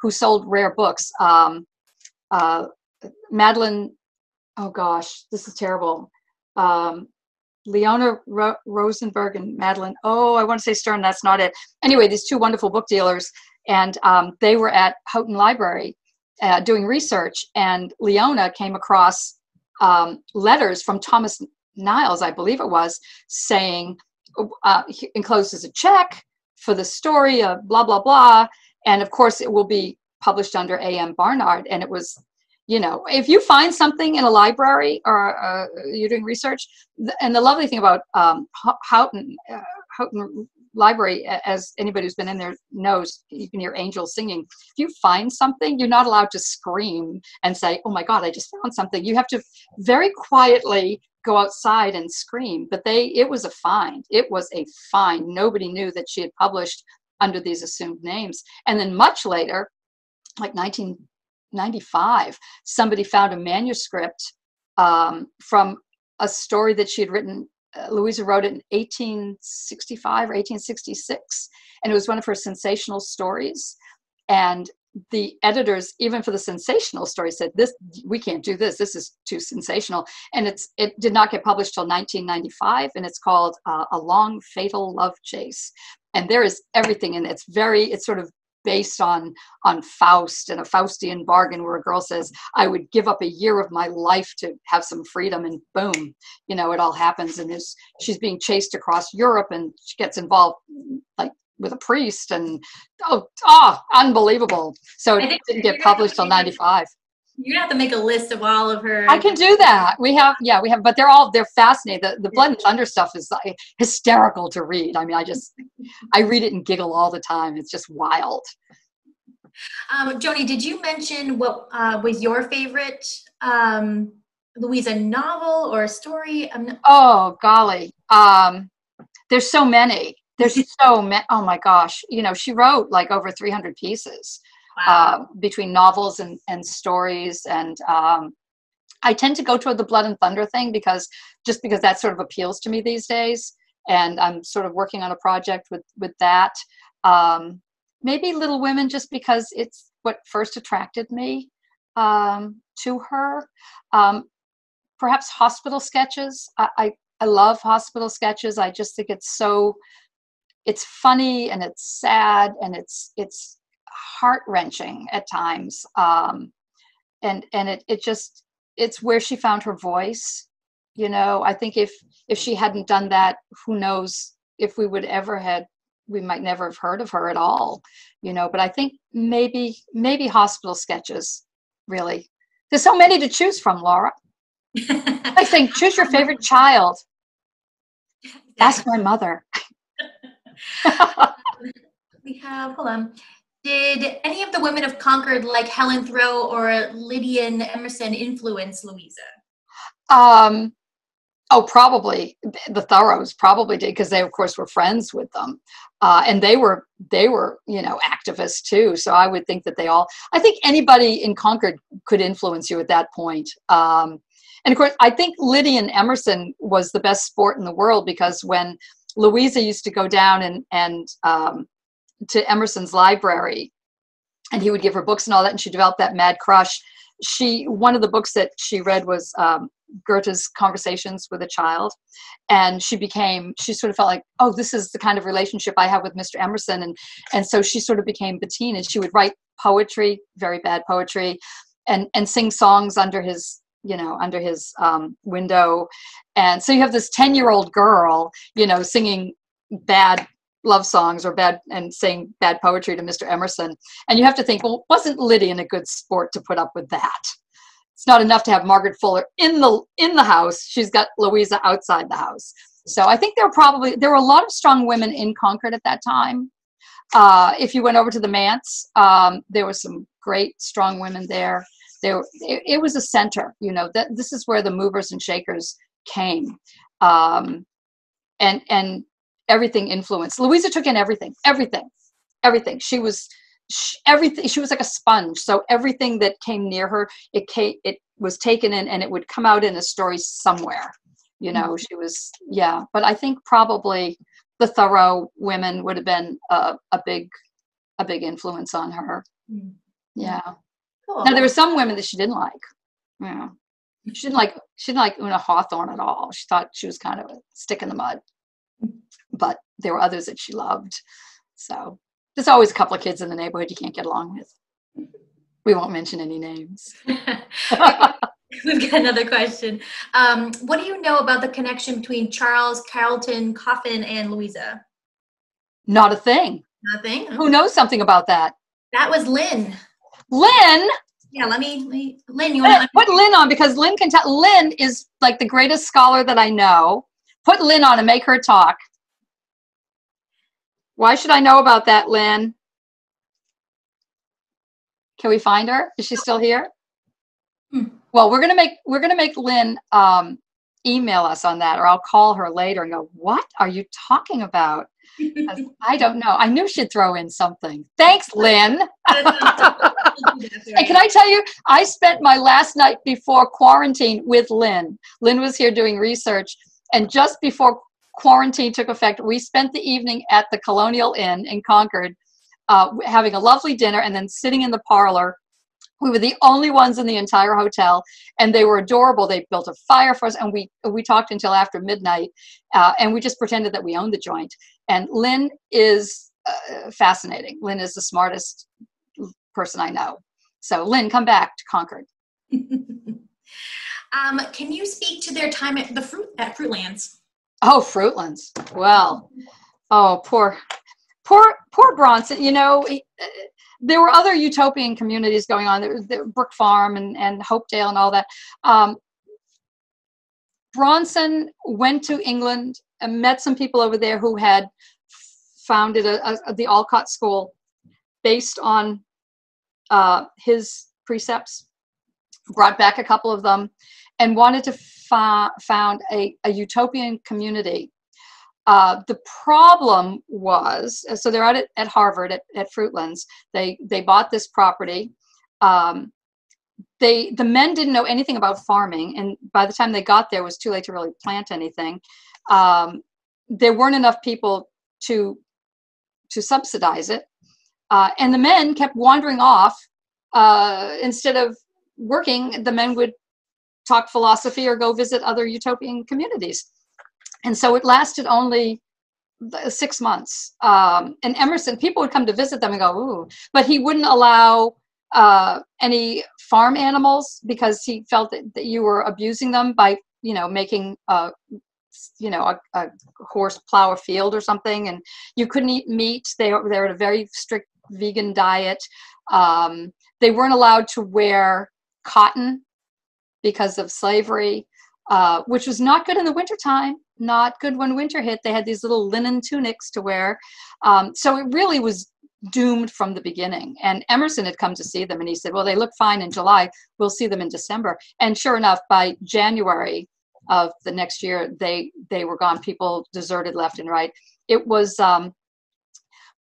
Speaker 3: who sold rare books. Madeline, oh gosh, this is terrible. Leona Rosenberg and Madeline, I want to say Stern, that's not it. Anyway, these two wonderful book dealers, and they were at Houghton Library doing research, and Leona came across letters from Thomas Niles, I believe it was, saying, enclosed as a check for the story of blah, blah, blah. And of course, it will be published under A.M. Barnard. And it was, you know, if you find something in a library or you're doing research, and the lovely thing about Houghton Library, as anybody who's been in there knows, you can hear angels singing. If you find something, you're not allowed to scream and say, oh my God, I just found something. You have to very quietly go outside and scream. But it was a find. It was a find. Nobody knew that she had published under these assumed names. And then much later, like 1995, somebody found a manuscript from a story that she had written. Louisa wrote it in 1865 or 1866, and it was one of her sensational stories. And the editors, even for the sensational story, said, "This, we can't do this. This is too sensational." And it did not get published till 1995, and it's called A Long Fatal Love Chase. And there is everything in it. It's sort of based on Faust and a Faustian bargain where a girl says, I would give up a year of my life to have some freedom, and boom, you know, it all happens. And she's being chased across Europe, and she gets involved like with a priest, and unbelievable. So it didn't get published till 95.
Speaker 1: You're gonna have to make a list of all of her.
Speaker 3: I can do that. We have, but they're fascinating. The Blood and Thunder stuff is like hysterical to read. I mean, I read it and giggle all the time. It's just wild.
Speaker 1: Joni, did you mention what was your favorite Louisa novel or story?
Speaker 3: Oh, golly. There's so many. There's so many. Oh my gosh. You know, she wrote like over 300 pieces. Wow. Between novels and stories. And I tend to go toward the Blood and Thunder thing because that sort of appeals to me these days. And I'm sort of working on a project with that. Maybe Little Women, just because it's what first attracted me to her. Perhaps Hospital Sketches. I love Hospital Sketches. I just think it's funny, and it's sad, and it's heart-wrenching at times, and it's where she found her voice. You know, I think if she hadn't done that, who knows if we might never have heard of her at all, you know. But I think maybe Hospital Sketches, really. There's so many to choose from, Laura. I think choose your favorite child. Ask my mother.
Speaker 1: We have, hold on. Did any of the women of Concord, like Helen Thoreau or Lydian Emerson, influence Louisa?
Speaker 3: Probably the Thoreaus probably did, because they, of course, were friends with them, and they were, you know, activists too. So I would think that I think anybody in Concord could influence you at that point. And of course, I think Lydian Emerson was the best sport in the world, because when Louisa used to go down and to Emerson's library, and he would give her books and all that, and she developed that mad crush. One of the books that she read was Goethe's Conversations with a Child, and she sort of felt like, oh, this is the kind of relationship I have with Mr. Emerson, and so she sort of became Bettine, and she would write poetry, very bad poetry, and sing songs under his window. And so you have this 10-year-old girl, you know, singing bad love songs or saying bad poetry to Mr. Emerson. And you have to think, well, wasn't Lydian a good sport to put up with that? It's not enough to have Margaret Fuller in the house. She's got Louisa outside the house. So I think there were a lot of strong women in Concord at that time. If you went over to the manse, there were some great strong women there. It was a center, this is where the movers and shakers came. And everything influenced. Louisa took in everything. She was like a sponge. So everything that came near her, it was taken in, and it would come out in a story somewhere. She was, but I think probably the Thoreau women would have been a big influence on her. Yeah. Cool. Now there were some women that she didn't like. Yeah. She didn't like Una Hawthorne at all. She thought she was kind of a stick in the mud. But there were others that she loved. So there's always a couple of kids in the neighborhood you can't get along with. We won't mention any names.
Speaker 1: We've got another question. What do you know about the connection between Charles Carlton Coffin and Louisa?
Speaker 3: Not a thing.
Speaker 1: Nothing? Okay.
Speaker 3: Who knows something about that?
Speaker 1: That was Lynn.
Speaker 3: Lynn?
Speaker 1: Yeah, Lynn, you want to
Speaker 3: put Lynn on, because Lynn can tell. Lynn is like the greatest scholar that I know. Put Lynn on and make her talk. Why should I know about that, Lynn? Can we find her? Is she still here? Well, we're gonna make Lynn email us on that, or I'll call her later and go, what are you talking about? I don't know. I knew she'd throw in something. Thanks, Lynn. And can I tell you, I spent my last night before quarantine with Lynn. Lynn was here doing research, and just before quarantine took effect, we spent the evening at the Colonial Inn in Concord, having a lovely dinner, and then sitting in the parlor. We were the only ones in the entire hotel, and they were adorable. They built a fire for us, and we talked until after midnight, and we just pretended that we owned the joint. And Lynn is fascinating. Lynn is the smartest person I know. So Lynn, come back to Concord.
Speaker 1: Can you speak to their time at Fruitlands?
Speaker 3: Oh, Fruitlands. Well, oh, poor Bronson. There were other utopian communities going on. There was Brook Farm and Hopedale and all that. Bronson went to England and met some people over there who had founded the Alcott School based on his precepts, brought back a couple of them, and wanted to found a utopian community. The problem was, so they're out at Harvard at Fruitlands. They bought this property. The men didn't know anything about farming, and by the time they got there, it was too late to really plant anything. There weren't enough people to subsidize it, and the men kept wandering off. Instead of working, the men would talk philosophy or go visit other utopian communities. And so it lasted only 6 months. And Emerson, people would come to visit them and go, ooh, but he wouldn't allow any farm animals, because he felt that you were abusing them by, making a horse plow a field or something. And you couldn't eat meat. They were at a very strict vegan diet. They weren't allowed to wear cotton because of slavery, which was not good in the wintertime. Not good when winter hit. They had these little linen tunics to wear. So it really was doomed from the beginning. And Emerson had come to see them, and he said, well, they look fine in July. We'll see them in December. And sure enough, by January of the next year, they were gone. People deserted left and right. It was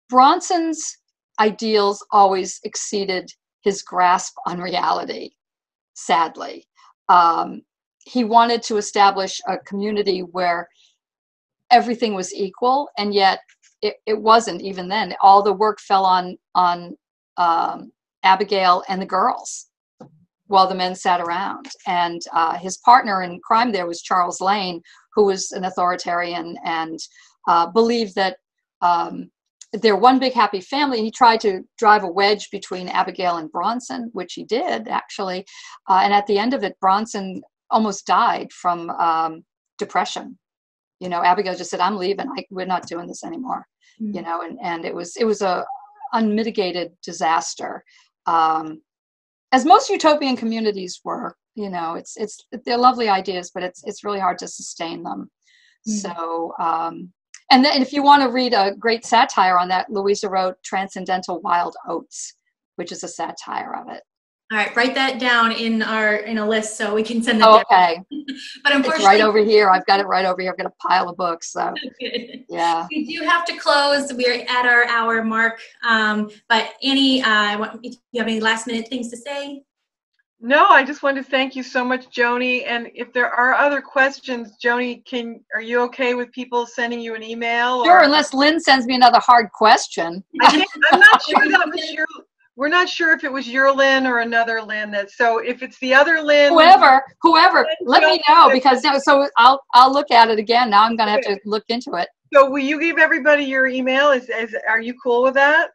Speaker 3: Bronson's ideals always exceeded his grasp on reality, sadly. He wanted to establish a community where everything was equal, and yet it wasn't even then. All the work fell on Abigail and the girls while the men sat around. And his partner in crime there was Charles Lane, who was an authoritarian and believed that they're one big happy family. He tried to drive a wedge between Abigail and Bronson, which he did, actually. And at the end of it, Bronson almost died from depression. Abigail just said, I'm leaving. We're not doing this anymore. And it was a unmitigated disaster. As most utopian communities were, they're lovely ideas, but it's really hard to sustain them. So, and then if you want to read a great satire on that, Louisa wrote Transcendental Wild Oats, which is a satire of it.
Speaker 1: All right, write that down in a list so we can send that.
Speaker 3: Okay.
Speaker 1: But unfortunately,
Speaker 3: it's right over here. I've got it right over here. I've got a pile of books. So yeah.
Speaker 1: We do have to close. We're at our hour mark. But Annie, if you have any last minute things to say?
Speaker 2: No, I just wanted to thank you so much, Joni. And if there are other questions, Joni, are you okay with people sending you an email?
Speaker 3: Sure, unless Lynn sends me another hard question.
Speaker 2: I'm not sure that was your. We're not sure if it was your Lynn or another Lynn. So if it's the other Lynn,
Speaker 3: whoever, let me know, because so I'll look at it again. Now I'm going to have to look into it.
Speaker 2: So will you give everybody your email? Are you cool with that?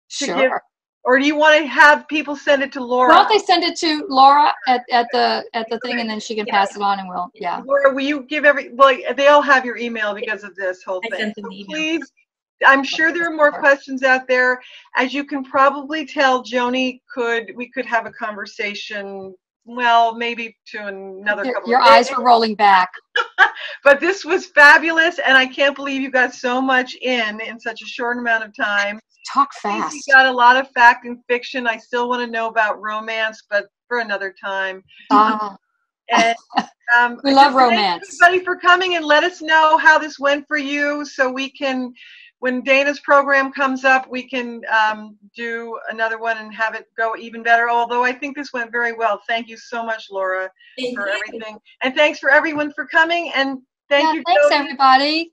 Speaker 3: Sure.
Speaker 2: Or do you want to have people send it to Laura?
Speaker 3: Why don't they send it to Laura at the thing, and then she can pass it on, and
Speaker 2: Laura, will you give they all have your email because of this whole thing. So please. I'm sure there are more questions out there. As you can probably tell, Joni, we could have a conversation, well, maybe to another couple
Speaker 3: Your
Speaker 2: of days.
Speaker 3: eyes were rolling back.
Speaker 2: But this was fabulous, and I can't believe you got so much in such a short amount of time.
Speaker 3: Talk fast.
Speaker 2: You got a lot of fact and fiction. I still want to know about romance, but for another time. And
Speaker 3: we love romance.
Speaker 2: Thank everybody for coming, and let us know how this went for you, so we can. When Dana's program comes up, we can do another one and have it go even better. Although I think this went very well. Thank you so much, Laura, for everything. And thanks for everyone for coming. And thank you,
Speaker 3: thanks,
Speaker 2: Joni.
Speaker 3: everybody.